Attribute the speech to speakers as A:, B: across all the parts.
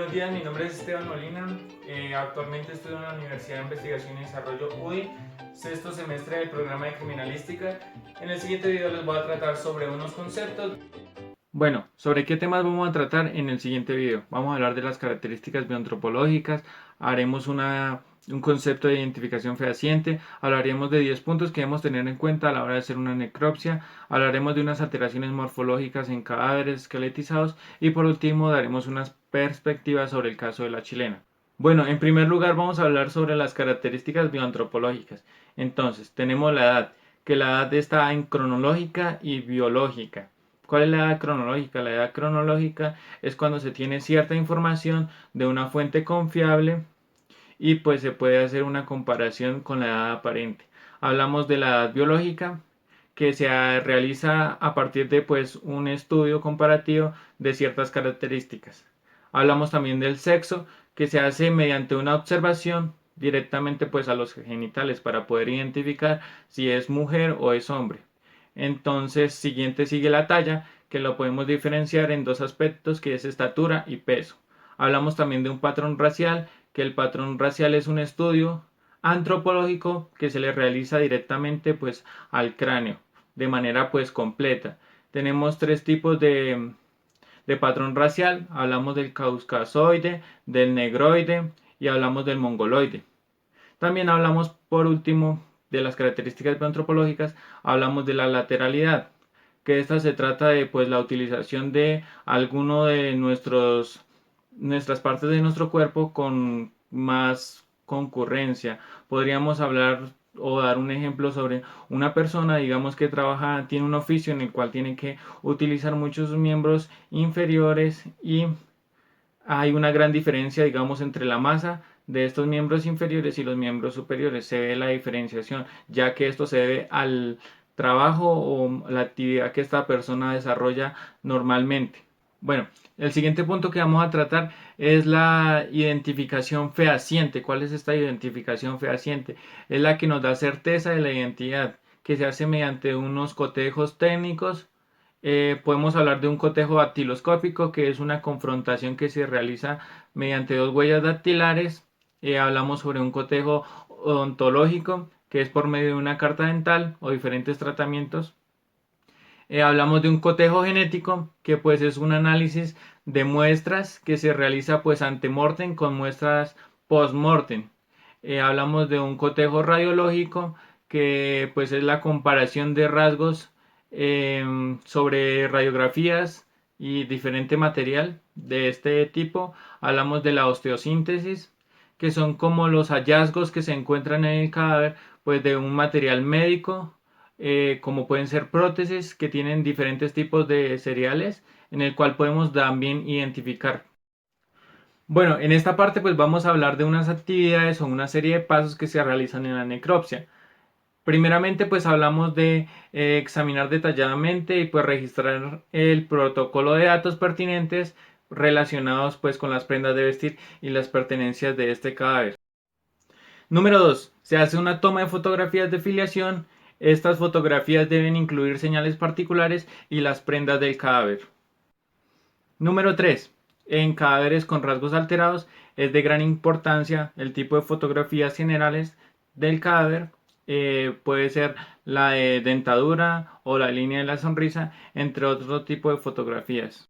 A: Buenos días, mi nombre es Esteban Molina. Actualmente estudio en la Universidad de Investigación y Desarrollo UDI, sexto semestre del programa de criminalística. En el siguiente video les voy a tratar sobre unos conceptos. Bueno, ¿sobre qué temas vamos a tratar en el siguiente video? Vamos a hablar de las características bioantropológicas, haremos un concepto de identificación fehaciente, hablaremos de 10 puntos que debemos tener en cuenta a la hora de hacer una necropsia, hablaremos de unas alteraciones morfológicas en cadáveres esqueletizados y por último daremos unas perspectivas sobre el caso de la chilena. Bueno, en primer lugar vamos a hablar sobre las características bioantropológicas. Entonces, tenemos la edad, que la edad está en cronológica y biológica. ¿Cuál es la edad cronológica? La edad cronológica es cuando se tiene cierta información de una fuente confiable y pues se puede hacer una comparación con la edad aparente. Hablamos de la edad biológica que se realiza a partir de pues un estudio comparativo de ciertas características. Hablamos también del sexo que se hace mediante una observación directamente pues a los genitales para poder identificar si es mujer o es hombre. Entonces, siguiente sigue la talla, que lo podemos diferenciar en dos aspectos, que es estatura y peso. Hablamos también de un patrón racial, que el patrón racial es un estudio antropológico que se le realiza directamente pues al cráneo, de manera pues completa. Tenemos tres tipos de patrón racial, hablamos del caucasoide, del negroide y hablamos del mongoloide. También hablamos, por último, de las características antropológicas, hablamos de la lateralidad, que esta se trata de pues la utilización de alguno de nuestras partes de nuestro cuerpo con más concurrencia. Podríamos hablar o dar un ejemplo sobre una persona, digamos que tiene un oficio en el cual tiene que utilizar muchos miembros inferiores y hay una gran diferencia, digamos, entre la masa de estos miembros inferiores y los miembros superiores. Se ve la diferenciación, ya que esto se debe al trabajo o la actividad que esta persona desarrolla normalmente. Bueno, el siguiente punto que vamos a tratar es la identificación fehaciente. ¿Cuál es esta identificación fehaciente? Es la que nos da certeza de la identidad, que se hace mediante unos cotejos técnicos. Podemos hablar de un cotejo dactiloscópico, que es una confrontación que se realiza mediante dos huellas dactilares. Hablamos sobre un cotejo odontológico, que es por medio de una carta dental o diferentes tratamientos. Hablamos de un cotejo genético, que pues es un análisis de muestras que se realiza pues ante mortem con muestras post mortem. Hablamos de un cotejo radiológico, que pues es la comparación de rasgos sobre radiografías y diferente material de este tipo. Hablamos de la osteosíntesis, que son como los hallazgos que se encuentran en el cadáver pues de un material médico, como pueden ser prótesis que tienen diferentes tipos de cereales en el cual podemos también identificar. Bueno, en esta parte pues vamos a hablar de unas actividades o una serie de pasos que se realizan en la necropsia. Primeramente pues hablamos de examinar detalladamente y pues registrar el protocolo de datos pertinentes relacionados pues con las prendas de vestir y las pertenencias de este cadáver. Número 2. Se hace una toma de fotografías de filiación. Estas fotografías deben incluir señales particulares y las prendas del cadáver. Número 3. En cadáveres con rasgos alterados es de gran importancia el tipo de fotografías generales del cadáver. Puede ser la de dentadura o la línea de la sonrisa, entre otro tipo de fotografías.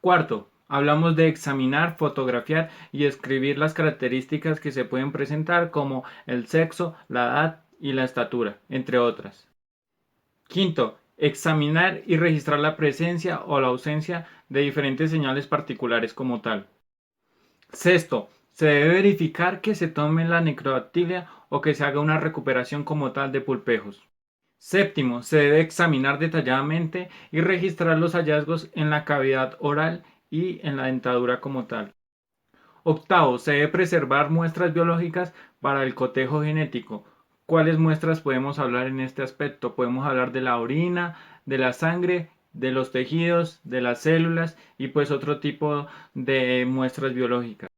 A: Cuarto, hablamos de examinar, fotografiar y escribir las características que se pueden presentar como el sexo, la edad y la estatura, entre otras. Quinto, examinar y registrar la presencia o la ausencia de diferentes señales particulares como tal. Sexto, se debe verificar que se tome la necrodactilia o que se haga una recuperación como tal de pulpejos. Séptimo, se debe examinar detalladamente y registrar los hallazgos en la cavidad oral y en la dentadura como tal. Octavo, se debe preservar muestras biológicas para el cotejo genético. ¿Cuáles muestras podemos hablar en este aspecto? Podemos hablar de la orina, de la sangre, de los tejidos, de las células y pues otro tipo de muestras biológicas.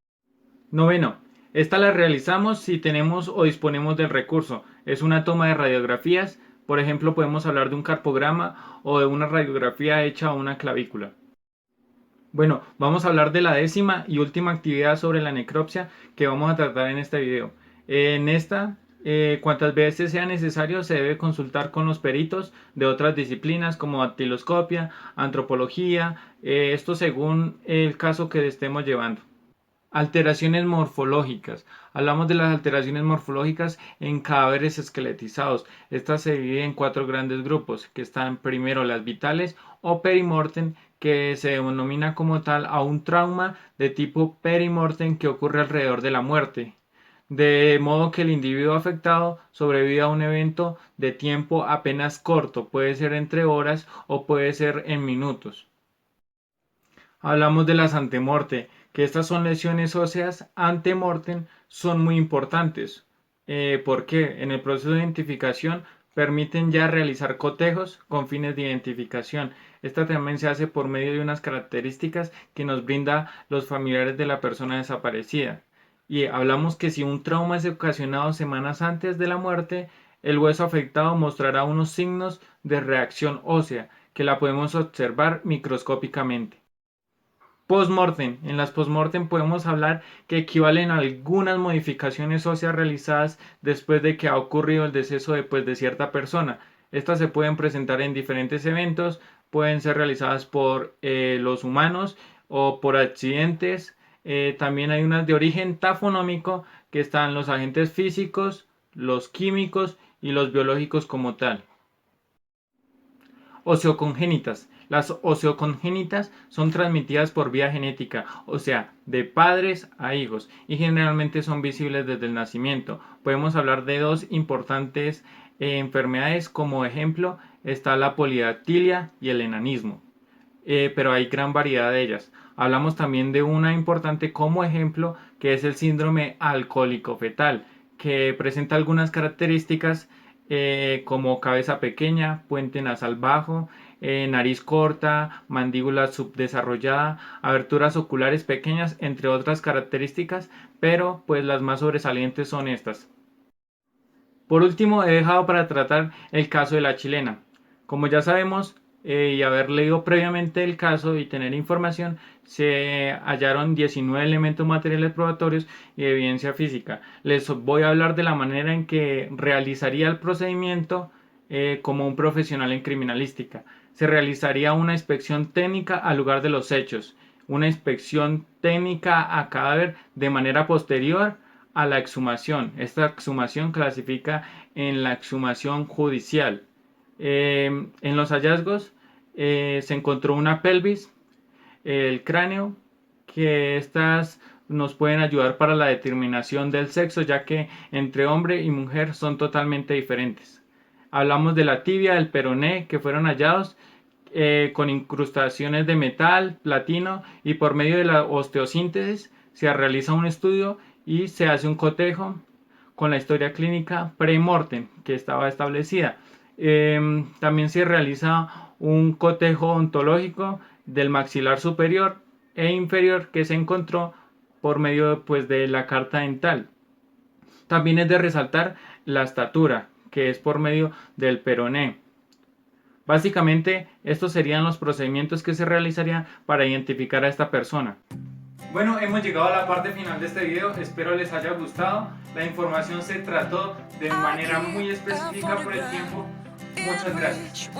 A: Noveno, esta la realizamos si tenemos o disponemos del recurso. Es una toma de radiografías. Por ejemplo, podemos hablar de un carpograma o de una radiografía hecha a una clavícula. Bueno, vamos a hablar de la décima y última actividad sobre la necropsia que vamos a tratar en este video. En esta, cuantas veces sea necesario, se debe consultar con los peritos de otras disciplinas como dactiloscopia, antropología, esto según el caso que estemos llevando. Alteraciones morfológicas. Hablamos de las alteraciones morfológicas en cadáveres esqueletizados. Estas se dividen en cuatro grandes grupos, que están primero las vitales o perimortem, que se denomina como tal a un trauma de tipo perimortem que ocurre alrededor de la muerte, de modo que el individuo afectado sobrevive a un evento de tiempo apenas corto, puede ser entre horas o puede ser en minutos. Hablamos de las antemorte, que estas son lesiones óseas antemortem, son muy importantes. ¿Por qué? En el proceso de identificación permiten ya realizar cotejos con fines de identificación. Esta también se hace por medio de unas características que nos brinda los familiares de la persona desaparecida. Y hablamos que si un trauma es ocasionado semanas antes de la muerte, el hueso afectado mostrará unos signos de reacción ósea que la podemos observar microscópicamente. Postmortem. En las postmortem podemos hablar que equivalen a algunas modificaciones óseas realizadas después de que ha ocurrido el deceso de cierta persona. Estas se pueden presentar en diferentes eventos, pueden ser realizadas por los humanos o por accidentes. También hay unas de origen tafonómico, que están los agentes físicos, los químicos y los biológicos como tal. Oseocongénitas. Las oseocongénitas son transmitidas por vía genética, o sea, de padres a hijos, y generalmente son visibles desde el nacimiento. Podemos hablar de dos importantes enfermedades, como ejemplo está la polidactilia y el enanismo, pero hay gran variedad de ellas. Hablamos también de una importante como ejemplo, que es el síndrome alcohólico fetal, que presenta algunas características como cabeza pequeña, puente nasal bajo, nariz corta, mandíbula subdesarrollada, aberturas oculares pequeñas, entre otras características, pero pues las más sobresalientes son estas. Por último, he dejado para tratar el caso de la chilena. Como ya sabemos, y haber leído previamente el caso y tener información, se hallaron 19 elementos materiales probatorios y evidencia física. Les voy a hablar de la manera en que realizaría el procedimiento como un profesional en criminalística. Se realizaría una inspección técnica al lugar de los hechos, una inspección técnica a cadáver de manera posterior a la exhumación. Esta exhumación clasifica en la exhumación judicial. En los hallazgos se encontró una pelvis, el cráneo, que estas nos pueden ayudar para la determinación del sexo, ya que entre hombre y mujer son totalmente diferentes. Hablamos de la tibia, del peroné, que fueron hallados con incrustaciones de metal, platino, y por medio de la osteosíntesis se realiza un estudio y se hace un cotejo con la historia clínica pre-mortem que estaba establecida. También se realiza un cotejo ontológico del maxilar superior e inferior que se encontró por medio pues, de la carta dental. También es de resaltar la estatura, que es por medio del peroné. Básicamente, estos serían los procedimientos que se realizarían para identificar a esta persona. Bueno, hemos llegado a la parte final de este video, espero les haya gustado. La información se trató de manera muy específica por el tiempo. Muchas gracias.